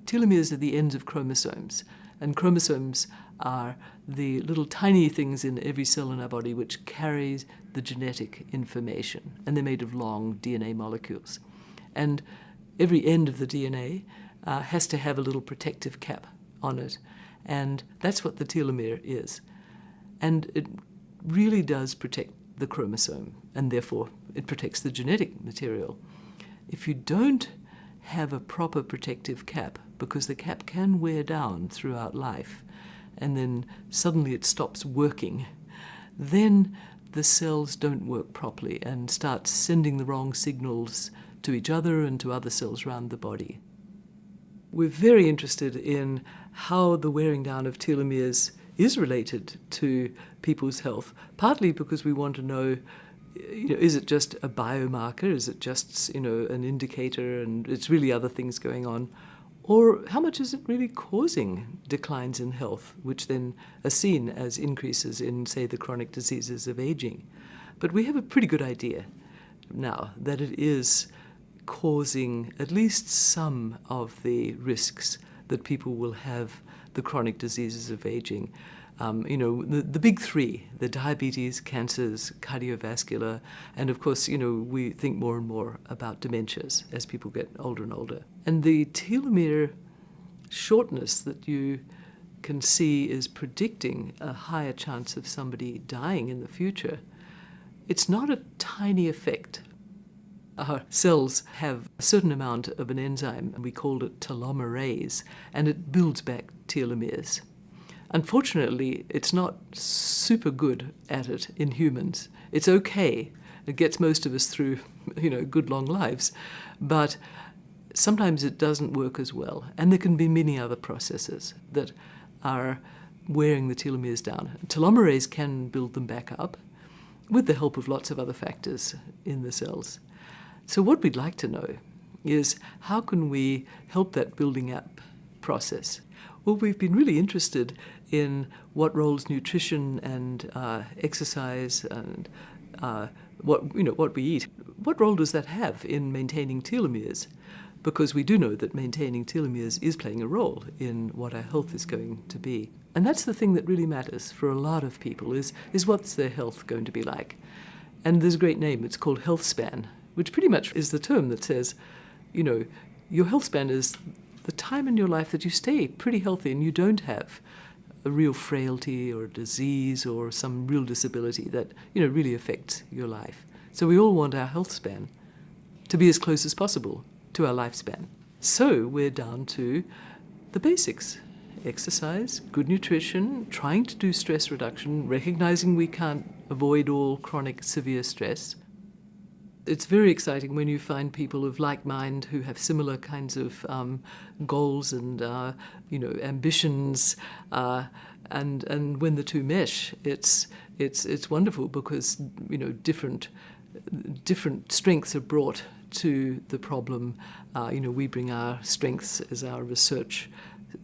telomeres are the ends of chromosomes, and chromosomes are the little tiny things in every cell in our body which carries the genetic information, and they're made of long DNA molecules. And every end of the DNA has to have a little protective cap on it, and that's what the telomere is. And it really does protect the chromosome, and therefore it protects the genetic material. If you don't have a proper protective cap, because the cap can wear down throughout life, and then suddenly it stops working, then the cells don't work properly and start sending the wrong signals to each other and to other cells around the body. We're very interested in how the wearing down of telomeres is related to people's health, partly because we want to know, is it just a biomarker? Is it just, an indicator and it's really other things going on? Or how much is it really causing declines in health, which then are seen as increases in, say, the chronic diseases of aging? But we have a pretty good idea now that it is causing at least some of the risks that people will have the chronic diseases of aging. The big three, the diabetes, cancers, cardiovascular, and of course, we think more and more about dementias as people get older and older. And the telomere shortness that you can see is predicting a higher chance of somebody dying in the future. It's not a tiny effect. Our cells have a certain amount of an enzyme, and we call it telomerase, and it builds back telomeres. Unfortunately, it's not super good at it in humans. It's okay. It gets most of us through, good long lives. But sometimes it doesn't work as well. And there can be many other processes that are wearing the telomeres down. Telomerase can build them back up with the help of lots of other factors in the cells. So what we'd like to know is, how can we help that building up process? Well, we've been really interested in what roles nutrition and exercise and what we eat, what role does that have in maintaining telomeres? Because we do know that maintaining telomeres is playing a role in what our health is going to be. And that's the thing that really matters for a lot of people, is what's their health going to be like. And there's a great name, it's called healthspan, which pretty much is the term that says, your health span is the time in your life that you stay pretty healthy and you don't have a real frailty or a disease or some real disability that, really affects your life. So we all want our health span to be as close as possible to our lifespan. So we're down to the basics: exercise, good nutrition, trying to do stress reduction, recognizing we can't avoid all chronic severe stress. It's very exciting when you find people of like mind who have similar kinds of goals and ambitions, and when the two mesh, it's wonderful, because different strengths are brought to the problem. We bring our strengths as our research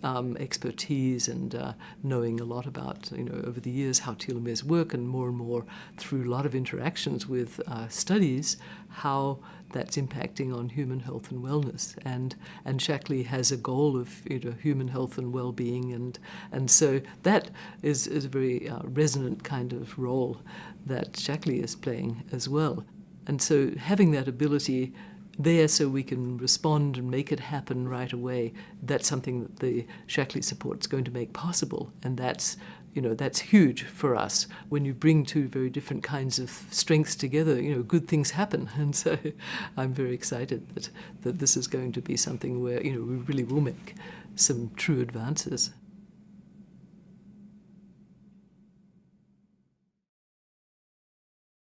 expertise and knowing a lot about, over the years how telomeres work, and more through a lot of interactions with studies, how that's impacting on human health and wellness. And Shaklee has a goal of human health and well-being, and so that is a very resonant kind of role that Shaklee is playing as well. And so having that ability there so we can respond and make it happen right away, that's something that the Shaklee support is going to make possible. And that's huge for us. When you bring two very different kinds of strengths together, good things happen. And so I'm very excited that this is going to be something where, we really will make some true advances.